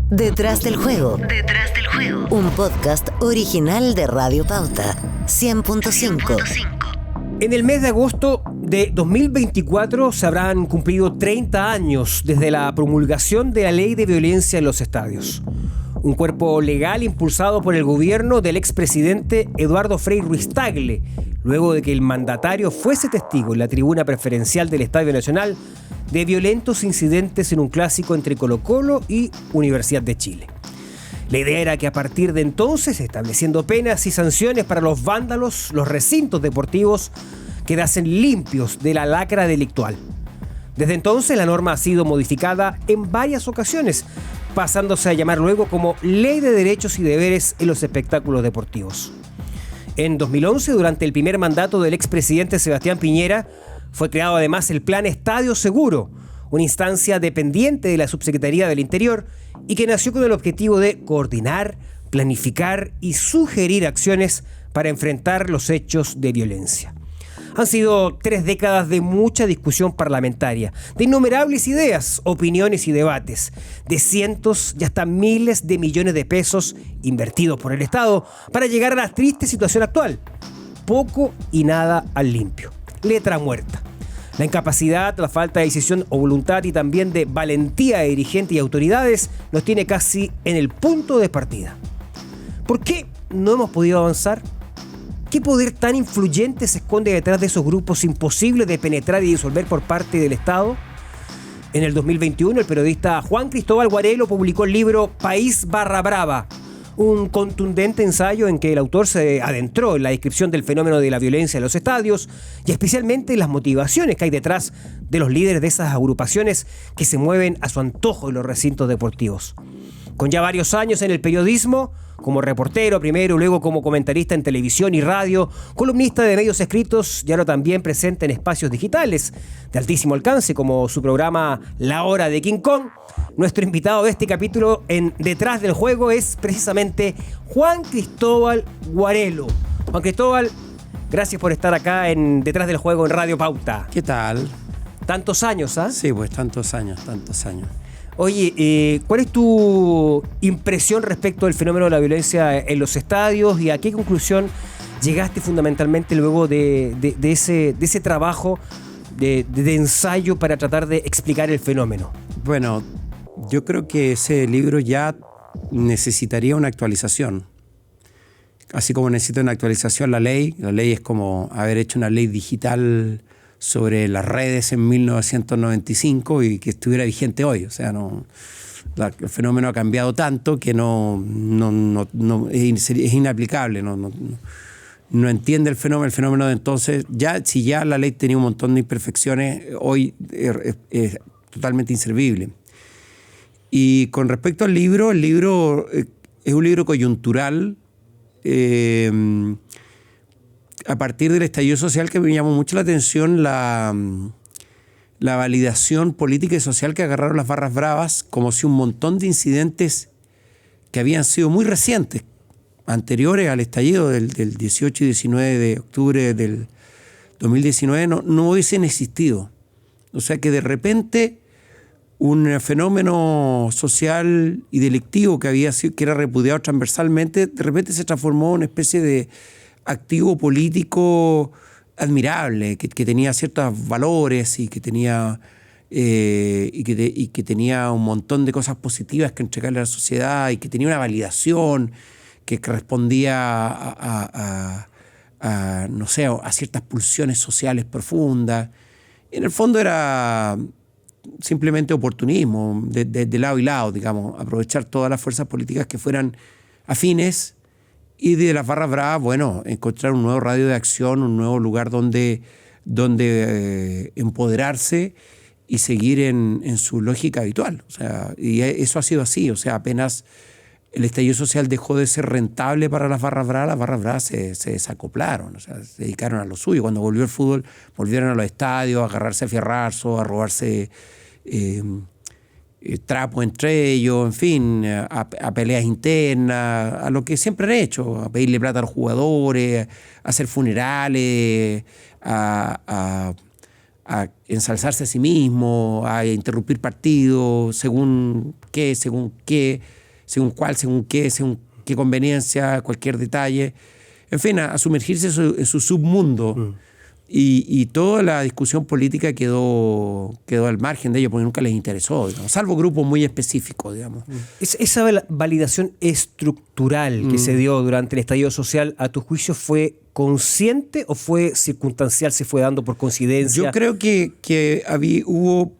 Detrás del juego. Detrás del juego. Un podcast original de Radio Pauta 100.5. En el mes de agosto de 2024 se habrán cumplido 30 años desde la promulgación de la Ley de Violencia en los Estadios. Un cuerpo legal impulsado por el gobierno del expresidente Eduardo Frei Ruiz-Tagle, luego de que el mandatario fuese testigo en la tribuna preferencial del Estadio Nacional de violentos incidentes en un clásico entre Colo-Colo y Universidad de Chile. La idea era que a partir de entonces, estableciendo penas y sanciones para los vándalos, los recintos deportivos quedasen limpios de la lacra delictual. Desde entonces la norma ha sido modificada en varias ocasiones, pasándose a llamar luego como Ley de Derechos y Deberes en los Espectáculos Deportivos. En 2011, durante el primer mandato del expresidente Sebastián Piñera, fue creado además el Plan Estadio Seguro, una instancia dependiente de la Subsecretaría del Interior y que nació con el objetivo de coordinar, planificar y sugerir acciones para enfrentar los hechos de violencia. Han sido 3 décadas de mucha discusión parlamentaria, de innumerables ideas, opiniones y debates, de cientos y hasta miles de millones de pesos invertidos por el Estado para llegar a la triste situación actual. Poco y nada al limpio. Letra muerta. La incapacidad, la falta de decisión o voluntad y también de valentía de dirigentes y autoridades nos tiene casi en el punto de partida. ¿Por qué no hemos podido avanzar? ¿Qué poder tan influyente se esconde detrás de esos grupos imposibles de penetrar y disolver por parte del Estado? En el 2021, el periodista Juan Cristóbal Guarelo publicó el libro País Barra Brava, un contundente ensayo en que el autor se adentró en la descripción del fenómeno de la violencia en los estadios y especialmente las motivaciones que hay detrás de los líderes de esas agrupaciones que se mueven a su antojo en los recintos deportivos. Con ya varios años en el periodismo, como reportero primero, luego como comentarista en televisión y radio, columnista de medios escritos y ahora también presente en espacios digitales de altísimo alcance como su programa La Hora de King Kong, nuestro invitado de este capítulo en Detrás del Juego es precisamente Juan Cristóbal Guarelo. Juan Cristóbal, gracias por estar acá en Detrás del Juego en Radio Pauta. ¿Qué tal? Tantos años, ¿ah? Sí, pues tantos años. Oye, ¿cuál es tu impresión respecto al fenómeno de la violencia en los estadios y a qué conclusión llegaste fundamentalmente luego de ese trabajo de ensayo para tratar de explicar el fenómeno? Bueno, yo creo que ese libro ya necesitaría una actualización. Así como necesita una actualización la ley es como haber hecho una ley digital sobre las redes en 1995 y que estuviera vigente hoy. O sea, el fenómeno ha cambiado tanto que es inaplicable. No entiende el fenómeno de entonces. Si ya la ley tenía un montón de imperfecciones, hoy es totalmente inservible. Y con respecto al libro, el libro es un libro coyuntural a partir del estallido social, que me llamó mucho la atención la validación política y social que agarraron las barras bravas, como si un montón de incidentes que habían sido muy recientes, anteriores al estallido del 18 y 19 de octubre del 2019, no hubiesen existido. O sea que de repente un fenómeno social y delictivo que era repudiado transversalmente, de repente se transformó en una especie de activo político admirable, que tenía ciertos valores y que tenía un montón de cosas positivas que entregarle a la sociedad y que tenía una validación que respondía a ciertas pulsiones sociales profundas. En el fondo era simplemente oportunismo, de lado y lado, digamos, aprovechar todas las fuerzas políticas que fueran afines. Y de las barras bravas, bueno, encontrar un nuevo radio de acción, un nuevo lugar donde empoderarse y seguir en su lógica habitual. O sea, y eso ha sido así. O sea, apenas el estallido social dejó de ser rentable para las barras bravas se desacoplaron. O sea, se dedicaron a lo suyo. Cuando volvió el fútbol, volvieron a los estadios, a agarrarse a fierrazos, a robarse trapo entre ellos, en fin, a peleas internas, a lo que siempre han hecho, a pedirle plata a los jugadores, a hacer funerales, a a ensalzarse a sí mismo, a interrumpir partidos, según qué, según cuál, según qué conveniencia, cualquier detalle. En fin, a sumergirse en su submundo. Y toda la discusión política quedó al margen de ello, porque nunca les interesó, digamos, salvo grupos muy específicos, digamos. Esa validación estructural que se dio durante el estallido social, ¿a tu juicio fue consciente o fue circunstancial, se fue dando por coincidencia? Yo creo que hubo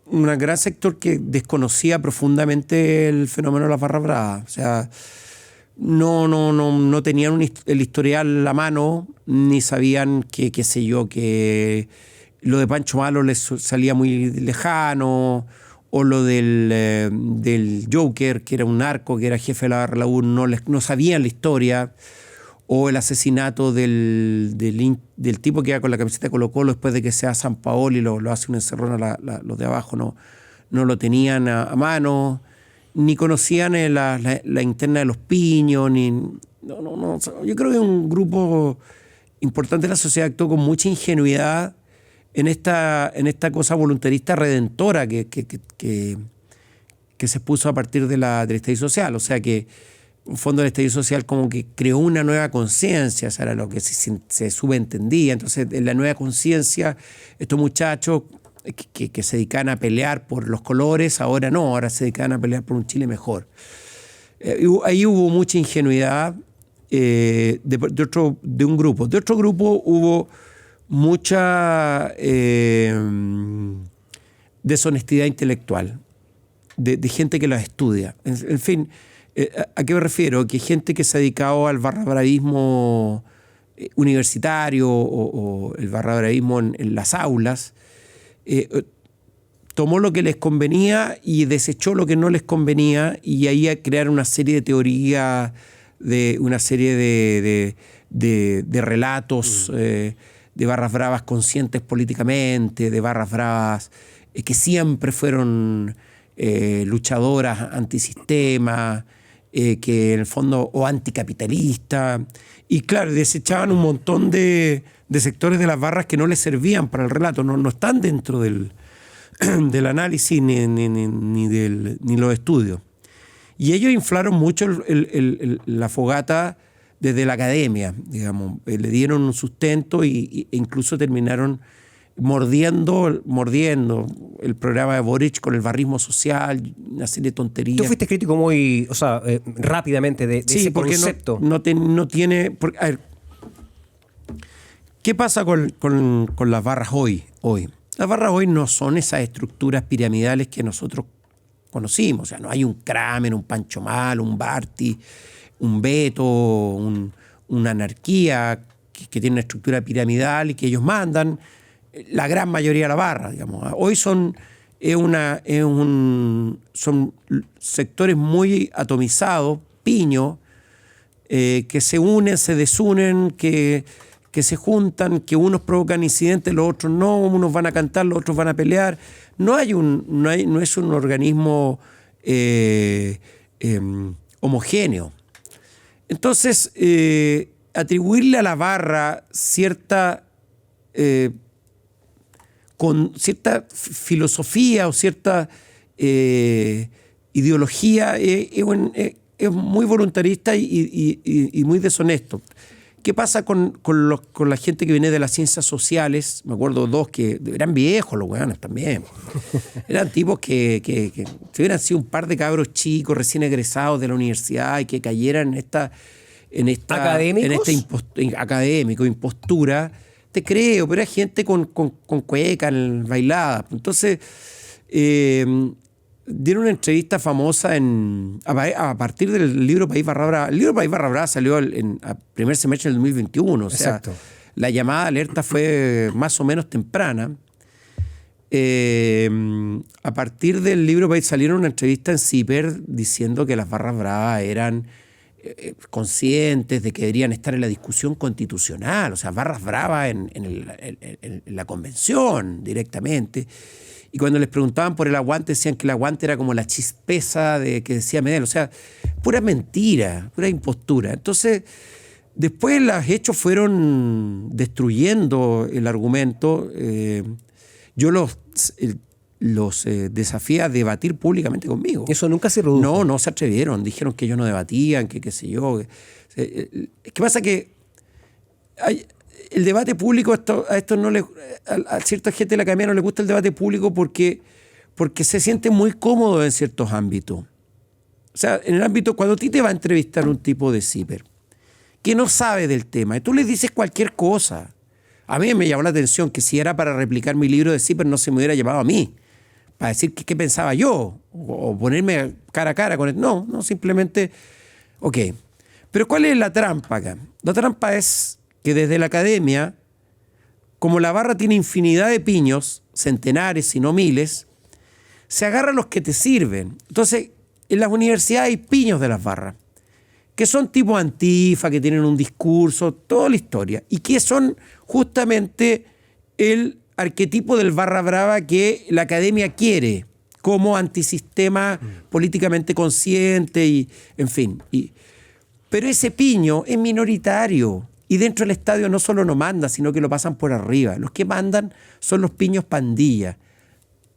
un gran sector que desconocía profundamente el fenómeno de las barras bravas. O sea, no tenían el historial a la mano, ni sabían que lo de Pancho Malo les salía muy lejano, o lo del Joker, que era un narco, que era jefe de la Barra Laúd, no sabían la historia, o el asesinato del tipo que iba con la camiseta de Colo-Colo después de que sea San Paolo y lo hace un encerrón a los de abajo, no lo tenían a mano, ni conocían la interna de los Piños, yo creo que un grupo importante de la sociedad actuó con mucha ingenuidad en esta cosa voluntarista redentora que se puso a partir del estallido social. O sea que, en fondo, el estallido social como que creó una nueva conciencia, eso era lo que se subentendía. Entonces, en la nueva conciencia, estos muchachos que se dedican a pelear por los colores, ahora se dedican a pelear por un Chile mejor. Ahí hubo mucha ingenuidad de un grupo. De otro grupo hubo mucha deshonestidad intelectual de gente que las estudia. En fin, ¿a qué me refiero? Que gente que se ha dedicado al barrabravismo universitario o el barrabravismo en las aulas, tomó lo que les convenía y desechó lo que no les convenía, y ahí a crear una serie de teorías, una serie de relatos, de barras bravas conscientes políticamente, de barras bravas que siempre fueron luchadoras antisistema, que en el fondo, o anticapitalistas, y claro, desechaban un montón de sectores de las barras que no les servían para el relato, no están dentro del análisis ni los estudios. Y ellos inflaron mucho la fogata desde la academia, digamos, le dieron un sustento e incluso terminaron mordiendo el programa de Boric con el barrismo social, una serie de tonterías. Tú fuiste crítico muy, rápidamente de ese concepto. No tiene... A ver, ¿qué pasa con las barras hoy? Las barras hoy no son esas estructuras piramidales que nosotros conocimos. O sea, no hay un Kramer, un Pancho Malo, un Barty, un Beto, una anarquía que tiene una estructura piramidal y que ellos mandan. La gran mayoría de la barra, digamos. Hoy son sectores muy atomizados, piños, que se unen, se desunen, que se juntan, que unos provocan incidentes, los otros no, unos van a cantar, los otros van a pelear. No es un organismo homogéneo. Entonces, atribuirle a la barra con cierta filosofía o cierta ideología es muy voluntarista y muy deshonesto. ¿Qué pasa con la gente que viene de las ciencias sociales? Me acuerdo dos que eran viejos, los weones también. Eran tipos que si hubieran sido un par de cabros chicos recién egresados de la universidad y que cayeran en esta académico, impostura, te creo, pero era gente con cueca, bailada. Entonces, dieron una entrevista famosa a partir del libro País Barra Brava. El libro País Barra Brava salió a primer semestre del 2021. O sea, exacto. La llamada alerta fue más o menos temprana. A partir del libro País salieron una entrevista en CIPER diciendo que las barras bravas eran conscientes de que deberían estar en la discusión constitucional, o sea, barras bravas en la convención directamente. Y cuando les preguntaban por el aguante, decían que el aguante era como la chispeza que decía Medel. O sea, pura mentira, pura impostura. Entonces, Después los hechos fueron destruyendo el argumento. Yo los desafié a debatir públicamente conmigo. Eso nunca se redujo. No se atrevieron. Dijeron que ellos no debatían, que qué sé yo. ¿Qué pasa? Que el debate público, a cierta gente de la academia no le gusta el debate público porque se siente muy cómodo en ciertos ámbitos. O sea, en el ámbito, cuando a ti te va a entrevistar un tipo de ciber que no sabe del tema y tú le dices cualquier cosa. A mí me llamó la atención que si era para replicar mi libro de ciber no se me hubiera llamado a mí para decir qué pensaba yo o ponerme cara a cara con él. No, simplemente, ok. Pero ¿cuál es la trampa acá? La trampa es que desde la academia, como la barra tiene infinidad de piños, centenares si no miles, se agarra a los que te sirven. Entonces, en las universidades hay piños de las barras, que son tipo Antifa, que tienen un discurso, toda la historia, y que son justamente el arquetipo del barra brava que la academia quiere, como antisistema políticamente consciente, y en fin. Pero ese piño es minoritario, y dentro del estadio no solo no manda, sino que lo pasan por arriba. Los que mandan son los piños pandilla,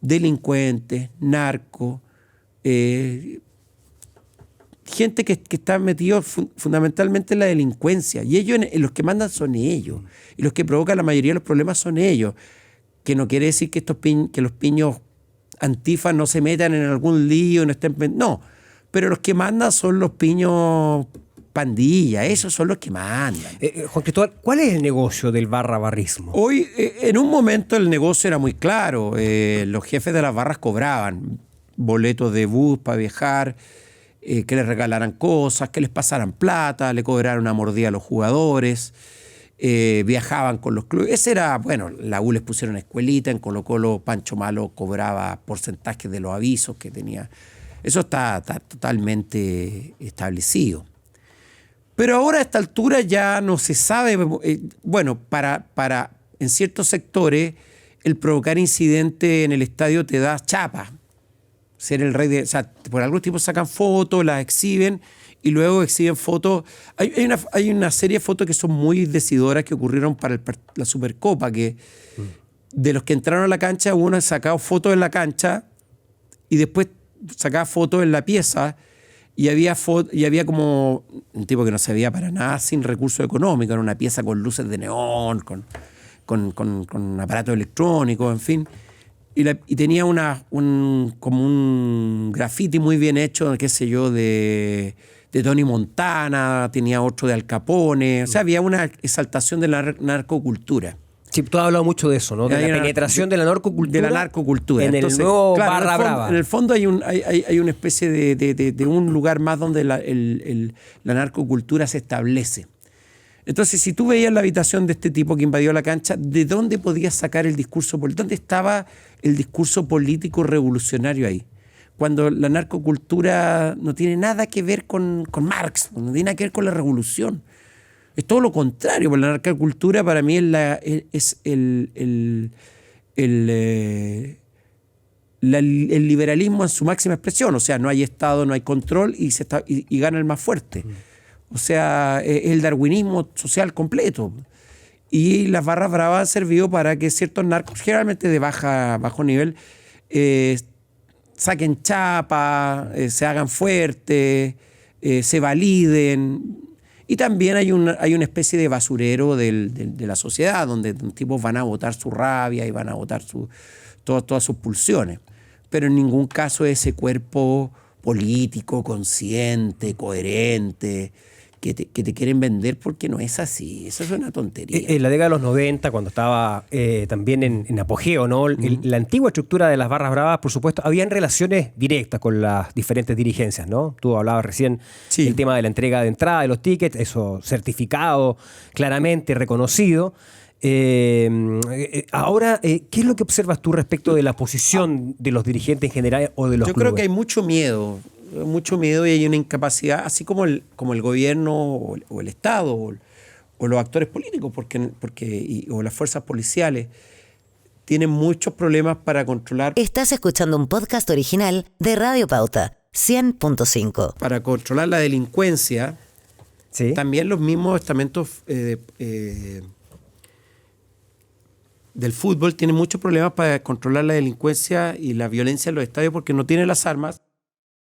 delincuentes, narcos, gente que está metido fundamentalmente en la delincuencia. Y ellos, los que mandan son ellos. Y los que provocan la mayoría de los problemas son ellos. Que no quiere decir que que los piños antifas no se metan en algún lío, no estén... No, pero los que mandan son los piños pandilla. Esos son los que mandan. Juan Cristóbal, ¿cuál es el negocio del barrismo? Hoy, en un momento el negocio era muy claro. Los jefes de las barras cobraban boletos de bus para viajar, que les regalaran cosas, que les pasaran plata, le cobraran una mordida a los jugadores, viajaban con los clubes. Ese era, bueno, la U les pusieron escuelita, en Colo-Colo Pancho Malo cobraba porcentajes de los avisos que tenía. Eso está totalmente establecido. Pero ahora a esta altura ya no se sabe, bueno, para en ciertos sectores el provocar incidente en el estadio te da chapa. Ser el rey de... O sea, por algún tipo sacan fotos, las exhiben y luego exhiben fotos. Hay una serie de fotos que son muy decidoras que ocurrieron para la Supercopa, que de los que entraron a la cancha, uno sacaba fotos en la cancha y después sacaba fotos en la pieza y había como un tipo que no se veía para nada sin recursos económicos, era una pieza con luces de neón, con aparatos electrónicos, en fin. Y tenía como un graffiti muy bien hecho, qué sé yo, de Tony Montana, tenía otro de Al Capone. O sea, había una exaltación de la narcocultura. Sí, tú has hablado mucho de eso, ¿no? De la penetración de la narcocultura. De la narcocultura. En el nuevo barra brava. En el fondo hay una especie de un lugar más donde la narcocultura se establece. Entonces, si tú veías la habitación de este tipo que invadió la cancha, ¿de dónde podías sacar el discurso político? ¿Dónde estaba el discurso político revolucionario ahí? Cuando la narcocultura no tiene nada que ver con Marx, no tiene nada que ver con la revolución. Es todo lo contrario, porque la narcocultura para mí es el liberalismo en su máxima expresión. O sea, no hay Estado, no hay control y gana el más fuerte. O sea, es el darwinismo social completo. Y las barras bravas han servido para que ciertos narcos, generalmente de bajo nivel, saquen chapa, se hagan fuertes, se validen. Y también hay una especie de basurero de la sociedad, donde tipos van a botar su rabia y van a botar todas sus pulsiones. Pero en ningún caso ese cuerpo político, consciente, coherente, que te quieren vender porque no es así. Eso es una tontería. En la década de los 90, cuando estaba también en apogeo, ¿no? La antigua estructura de las barras bravas, por supuesto, habían relaciones directas con las diferentes dirigencias, ¿no? Tú hablabas recién del tema de la entrega de entrada de los tickets, eso certificado, claramente reconocido. Ahora, ¿qué es lo que observas tú respecto de la posición de los dirigentes en general o de los clubes? Yo creo que hay mucho miedo y hay una incapacidad, así como el gobierno o el Estado o los actores políticos o las fuerzas policiales tienen muchos problemas para controlar. Estás escuchando un podcast original de Radio Pauta 100.5. Para controlar la delincuencia, Sí. También los mismos estamentos del fútbol tienen muchos problemas para controlar la delincuencia y la violencia en los estadios porque no tienen las armas,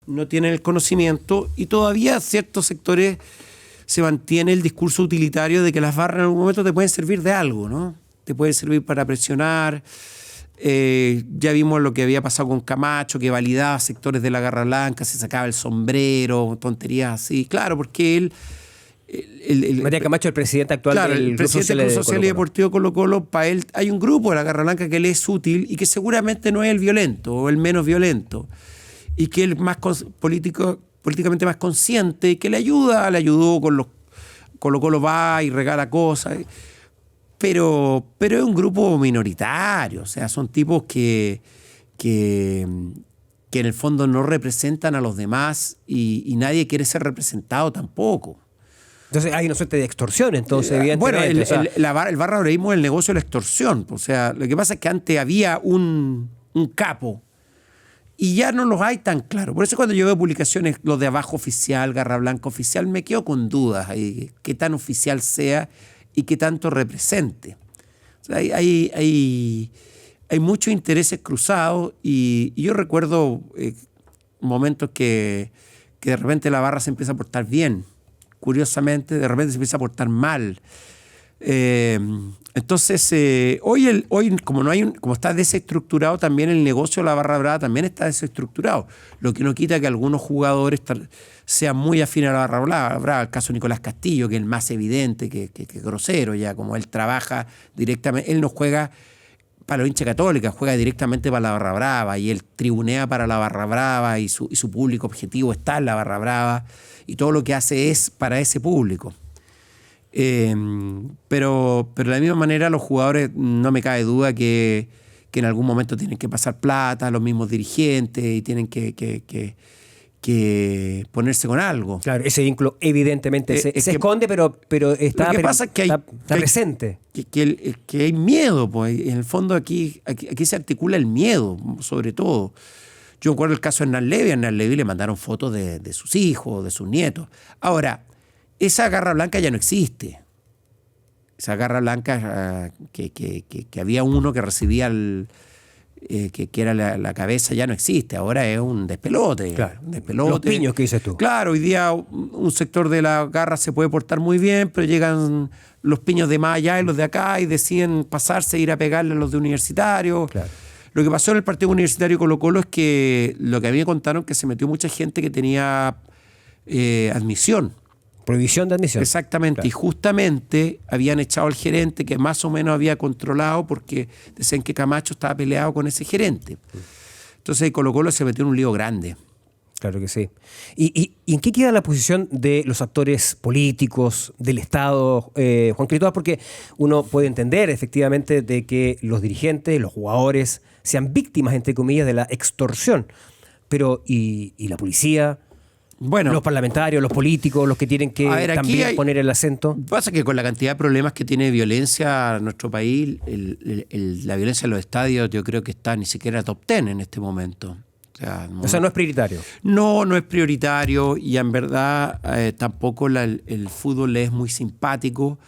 no tienen el conocimiento y todavía ciertos sectores se mantiene el discurso utilitario de que las barras en algún momento te pueden servir de algo, ¿no? Te pueden servir para presionar. Ya vimos lo que había pasado con Camacho, que validaba sectores de la Garra Blanca, se sacaba el sombrero, tonterías así. Claro, porque él... Matías Camacho, el presidente actual claro, del el presidente del Club Social y Deportivo Colo-Colo, para él hay un grupo de la Garra Blanca que le es útil y que seguramente no es el violento o el menos violento y que es más políticamente más consciente y que le ayudó con los Colo-Colo va y regala cosas, pero es un grupo minoritario, o sea, son tipos que en el fondo no representan a los demás y nadie quiere ser representado tampoco. Entonces hay una suerte de extorsión, entonces, evidentemente. Bueno, el barraoreísmo es el negocio de la extorsión. O sea, lo que pasa es que antes había un capo y ya no los hay tan claros. Por eso cuando yo veo publicaciones, los de abajo oficial, Garra Blanca oficial, me quedo con dudas ahí, qué tan oficial sea y qué tanto represente. O sea, hay muchos intereses cruzados y yo recuerdo momentos que de repente la barra se empieza a portar bien. Curiosamente, de repente se empieza a portar mal. Entonces, hoy como está desestructurado, también el negocio de la Barra Brava también está desestructurado. Lo que no quita que algunos jugadores sean muy afines a la Barra Brava. El caso de Nicolás Castillo, que es el más evidente, que grosero ya, como él trabaja directamente. Él no juega para los hinchas católicos, juega directamente para la Barra Brava y él tribunea para la Barra Brava y su público objetivo está en la Barra Brava y todo lo que hace es para ese público. Pero de la misma manera los jugadores, no me cabe duda que en algún momento tienen que pasar plata, los mismos dirigentes, y tienen que ponerse con algo. Claro, ese vínculo evidentemente se esconde, pero está, lo que pasa es que está presente. Que hay miedo, pues. En el fondo aquí se articula el miedo, sobre todo. Yo recuerdo el caso de Hernán Levy. A Hernán Levy le mandaron fotos de sus hijos, de sus nietos. Ahora, esa Garra Blanca ya no existe. Esa Garra Blanca que había uno que recibía que era la cabeza, ya no existe. Ahora es un despelote. Claro. Un despelote. Los piños que dices tú. Claro, hoy día un sector de la Garra se puede portar muy bien, pero llegan los piños de más allá y los de acá y deciden pasarse e ir a pegarle a los de Universitario. Claro. Lo que pasó en el partido Universitario Colo-Colo es que lo que a mí me contaron que se metió mucha gente que tenía admisión. Prohibición de admisión. Exactamente, claro. Y justamente habían echado al gerente que más o menos había controlado porque decían que Camacho estaba peleado con ese gerente. Entonces Colo-Colo se metió en un lío grande. Claro que sí. ¿Y en qué queda la posición de los actores políticos, del Estado, Juan Cristóbal? Porque uno puede entender efectivamente de que los dirigentes, los jugadores, sean víctimas, entre comillas, de la extorsión. Pero, ¿y la policía? Bueno, los parlamentarios, los políticos, los que tienen que también poner el acento. Pasa que con la cantidad de problemas que tiene violencia en nuestro país, la violencia en los estadios yo creo que está ni siquiera top 10 en este momento. O sea, no es prioritario. No es prioritario y en verdad tampoco el fútbol le es muy simpático.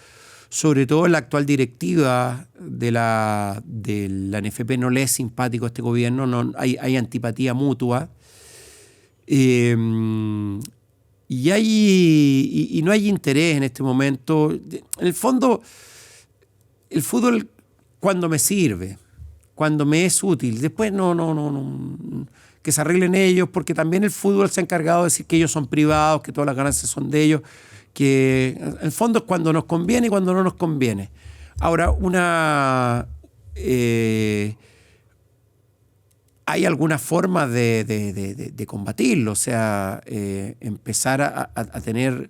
Sobre todo la actual directiva de la NFP no le es simpático a este gobierno, no, hay antipatía mutua. Y no hay interés en este momento. En el fondo, el fútbol cuando me sirve, cuando me es útil, después no que se arreglen ellos, porque también el fútbol se ha encargado de decir que ellos son privados, que todas las ganancias son de ellos, que en el fondo es cuando nos conviene y cuando no nos conviene. Ahora, hay alguna forma de combatirlo, o sea, empezar a tener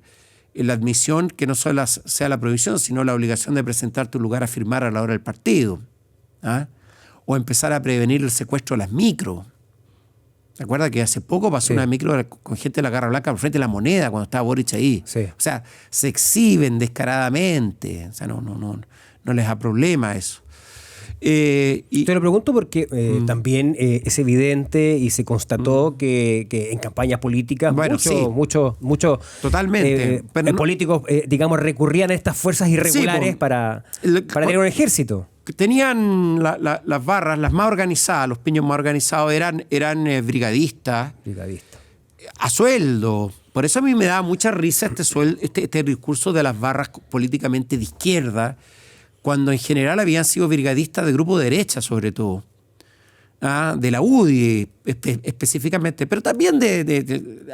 la admisión que no solo sea la prohibición, sino la obligación de presentar tu lugar a firmar a la hora del partido. ¿Ah? O empezar a prevenir el secuestro de las micros. ¿Te acuerdas que hace poco pasó una micro con gente de la Garra Blanca al frente de La Moneda cuando estaba Boric ahí? Sí. O sea, se exhiben descaradamente, o sea, no les da problema eso. Te lo pregunto porque también es evidente y se constató que en campañas políticas muchos totalmente, políticos, digamos, recurrían a estas fuerzas irregulares para tener un ejército. Tenían las barras, las más organizadas, los piños más organizados eran brigadistas a sueldo. Por eso a mí me da mucha risa este discurso de las barras políticamente de izquierda, cuando en general habían sido brigadistas de grupo de derecha, sobre todo. De la UDI específicamente, pero también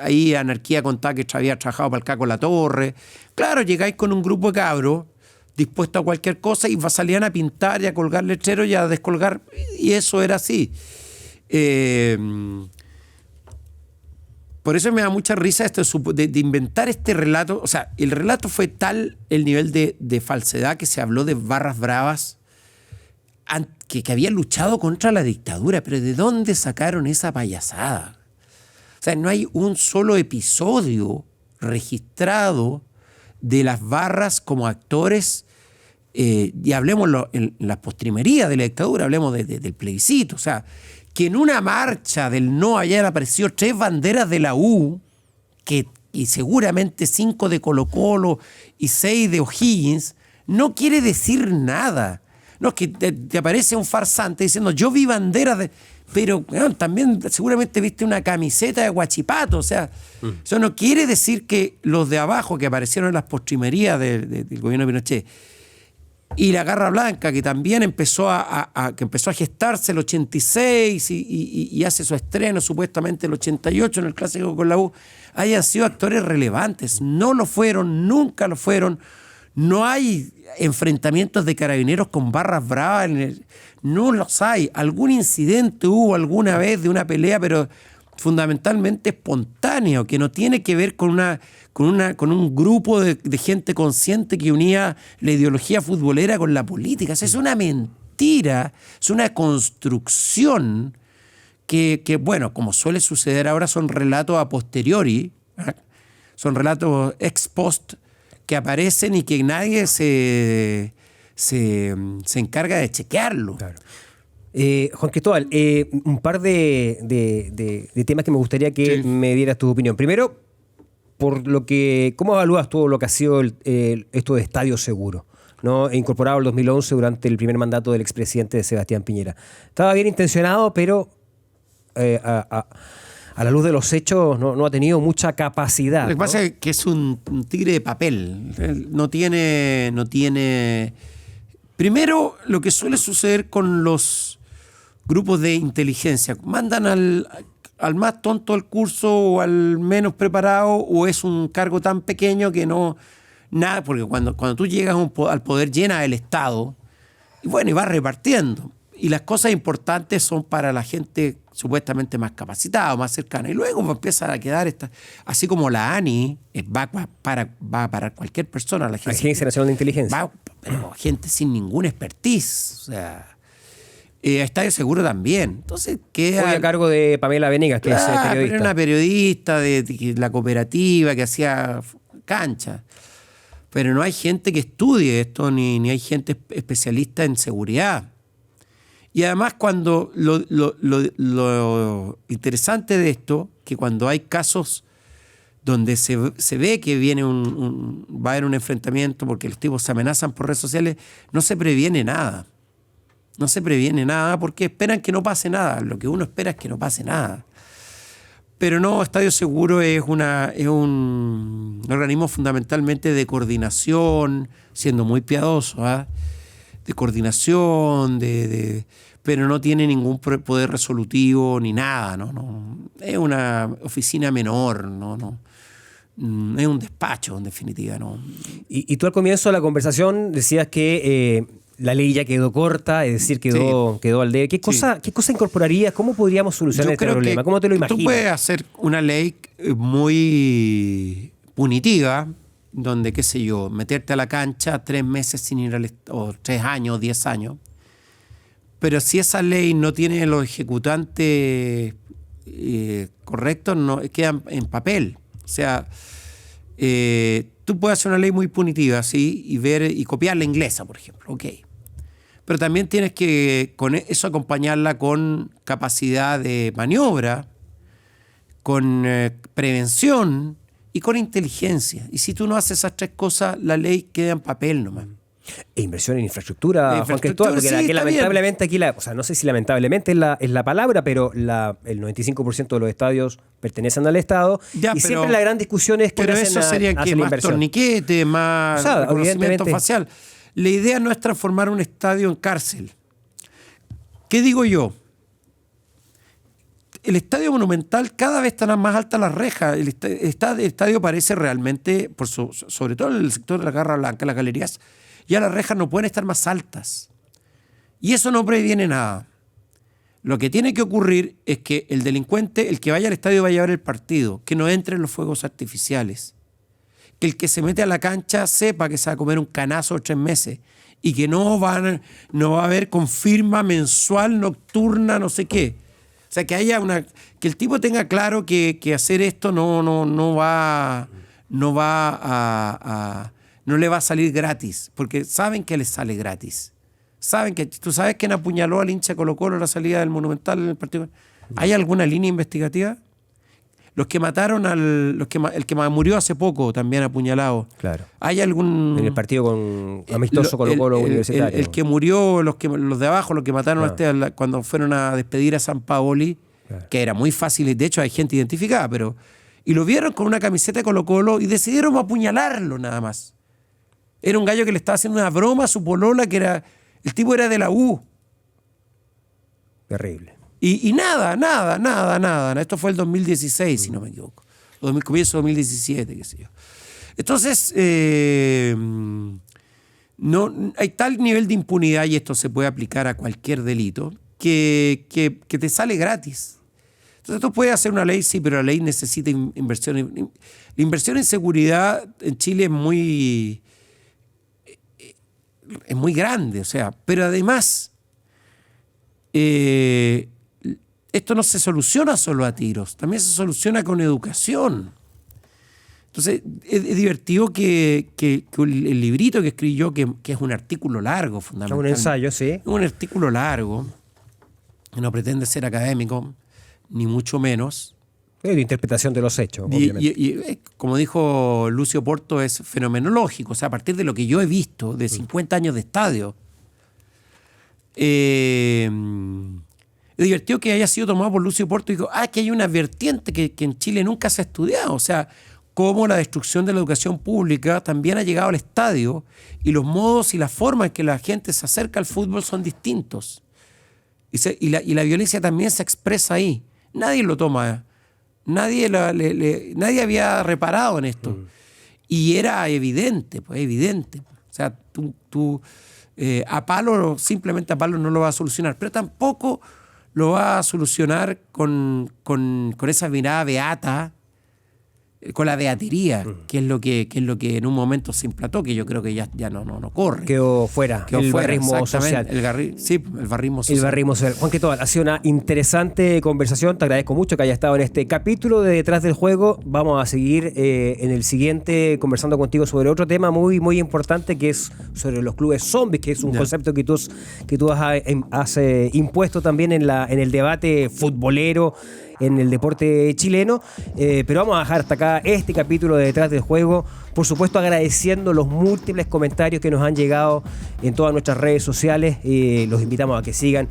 ahí Anarquía contaba que había trabajado para el Caco Latorre. Claro, llegáis con un grupo de cabros dispuestos a cualquier cosa y salían a pintar y a colgar letreros y a descolgar, y eso era así. Por eso me da mucha risa esto de inventar este relato. O sea, el relato fue tal el nivel de falsedad que se habló de barras bravas que habían luchado contra la dictadura. Pero ¿de dónde sacaron esa payasada? O sea, no hay un solo episodio registrado de las barras como actores, y hablemos en la postrimería de la dictadura, hablemos del plebiscito. O sea, que en una marcha del no hayan aparecido 3 banderas de la U, y seguramente 5 de Colo-Colo y 6 de O'Higgins, no quiere decir nada. No, es que te aparece un farsante diciendo, yo vi banderas de... Pero también seguramente viste una camiseta de Huachipato. O sea, eso no quiere decir que los de abajo que aparecieron en las postrimerías del gobierno de Pinochet y la Garra Blanca, que también empezó a gestarse el 86 y hace su estreno supuestamente el 88 en el Clásico con la U, hayan sido actores relevantes. No lo fueron, nunca lo fueron. No hay enfrentamientos de carabineros con barras bravas, no los hay. Algún incidente hubo alguna vez de una pelea, pero fundamentalmente espontáneo, que no tiene que ver con un grupo de gente consciente que unía la ideología futbolera con la política. O sea, es una mentira, es una construcción que, bueno, como suele suceder ahora, son relatos a posteriori, son relatos ex post, que aparecen y que nadie se encarga de chequearlo. Claro. Juan Cristóbal, un par de temas que me gustaría que me dieras tu opinión. Primero, ¿cómo evalúas tú lo que ha sido esto de Estadio Seguro, ¿no? Incorporado el 2011 durante el primer mandato del expresidente Sebastián Piñera? Estaba bien intencionado, pero a la luz de los hechos no ha tenido mucha capacidad. Lo que pasa es que es un tigre de papel. No tiene... Primero, lo que suele suceder con los grupos de inteligencia, mandan al más tonto al curso o al menos preparado, o es un cargo tan pequeño que no... Nada, porque cuando tú llegas al poder llena el Estado, y bueno, y vas repartiendo. Y las cosas importantes son para la gente supuestamente más capacitada, más cercana. Y luego empiezan a quedar así como la ANI va a parar cualquier persona. La Agencia Nacional de Inteligencia. Pero gente sin ninguna expertise. O sea, Estadio Seguro también. Entonces queda... Hoy a cargo de Pamela Venegas, que es periodista. Era una periodista de la cooperativa que hacía cancha. Pero no hay gente que estudie esto, ni hay gente especialista en seguridad. Y además, cuando lo interesante de esto, que cuando hay casos donde se ve que va a haber un enfrentamiento porque los tipos se amenazan por redes sociales, no se previene nada. No se previene nada porque esperan que no pase nada. Lo que uno espera es que no pase nada. Pero no, Estadio Seguro es un organismo fundamentalmente de coordinación, siendo muy piadoso, de coordinación, pero no tiene ningún poder resolutivo ni nada, ¿no? Es una oficina menor, no. Es un despacho, en definitiva, ¿no? Y tú al comienzo de la conversación decías que la ley ya quedó corta, es decir, quedó al debe. ¿Qué cosa incorporarías? ¿Cómo podríamos solucionar este problema? ¿Cómo te lo imaginas? Tú puedes hacer una ley muy punitiva, donde, qué sé yo, meterte a la cancha 3 meses sin ir o 3 años, 10 años. Pero si esa ley no tiene los ejecutantes correctos, no quedan en papel. O sea, tú puedes hacer una ley muy punitiva, ¿sí? Y copiar la inglesa, por ejemplo, ok. pero también tienes que con eso acompañarla con capacidad de maniobra, con prevención y con inteligencia. Y si tú no haces esas tres cosas, la ley queda en papel nomás. E inversión en infraestructura, Juan Cristóbal, porque sí, lamentablemente bien. Aquí, no sé si lamentablemente es la palabra, pero el 95% de los estadios pertenecen al Estado, y siempre la gran discusión es que pero eso sería que más torniquete, más reconocimiento facial. La idea no es transformar un estadio en cárcel. ¿Qué digo yo? El estadio Monumental cada vez están más altas las rejas. El estadio parece realmente, sobre todo en el sector de la Garra Blanca, las galerías, ya las rejas no pueden estar más altas. Y eso no previene nada. Lo que tiene que ocurrir es que el delincuente, el que vaya al estadio va a llevar el partido, que no entre en los fuegos artificiales. Que el que se mete a la cancha sepa que se va a comer un canazo 3 meses y que no va a haber confirma mensual, nocturna, no sé qué. O sea, que haya que el tipo tenga claro que hacer esto no le va a salir gratis, porque saben que les sale gratis. Tú sabes quién apuñaló al hincha Colo-Colo a la salida del Monumental en el partido. ¿Hay alguna línea investigativa? Los que mataron el que murió hace poco también apuñalado. Claro. ¿Hay algún en el partido con amistoso Colo-Colo Universitario? El que murió, los de abajo, los que mataron cuando fueron a despedir a Sampaoli, claro, que era muy fácil, de hecho hay gente identificada, y lo vieron con una camiseta de Colo-Colo y decidieron apuñalarlo nada más. Era un gallo que le estaba haciendo una broma a su polola, el tipo era de la U. Terrible. Y nada. Esto fue el 2016, si no me equivoco. Comienzo 2017, qué sé yo. Entonces, no hay tal nivel de impunidad, y esto se puede aplicar a cualquier delito, que te sale gratis. Entonces tú puedes hacer una ley, sí, pero la ley necesita inversión. La inversión en seguridad en Chile es muy grande, o sea, pero además esto no se soluciona solo a tiros, también se soluciona con educación. Entonces es divertido que el librito que escribí yo, que es un artículo largo, fundamentalmente. Un ensayo, sí. Un artículo largo, que no pretende ser académico, ni mucho menos. De interpretación de los hechos, obviamente. Y como dijo Lucio Porto, es fenomenológico. O sea, a partir de lo que yo he visto de 50 años de estadio, es divertido que haya sido tomado por Lucio Porto y dijo, que hay una vertiente que en Chile nunca se ha estudiado. O sea, cómo la destrucción de la educación pública también ha llegado al estadio, y los modos y las formas en que la gente se acerca al fútbol son distintos. Y la violencia también se expresa ahí. Nadie lo toma. Nadie había reparado en esto. Y era evidente, pues evidente. O sea, tú simplemente a palo no lo va a solucionar, pero tampoco lo va a solucionar con esa mirada beata, con la beatería, que es lo que en un momento se implantó, que yo creo que ya no corre. Quedó fuera el barrismo social. El barrismo social. El barrismo social. Juan Cristóbal, ha sido una interesante conversación. Te agradezco mucho que hayas estado en este capítulo de Detrás del Juego. Vamos a seguir en el siguiente conversando contigo sobre otro tema muy, muy importante, que es sobre los clubes zombies, que es un concepto que tú has impuesto también en el debate futbolero, en el deporte chileno, pero vamos a dejar hasta acá este capítulo de Detrás del Juego, por supuesto agradeciendo los múltiples comentarios que nos han llegado en todas nuestras redes sociales. Los invitamos a que sigan,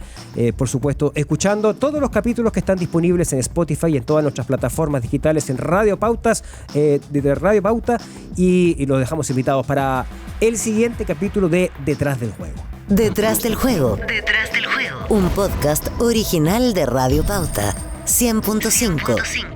por supuesto, escuchando todos los capítulos que están disponibles en Spotify y en todas nuestras plataformas digitales, en Radio Pautas, de Radio Pauta, y los dejamos invitados para el siguiente capítulo de Detrás del Juego. Detrás del Juego. Detrás del Juego. Un podcast original de Radio Pauta 100.5.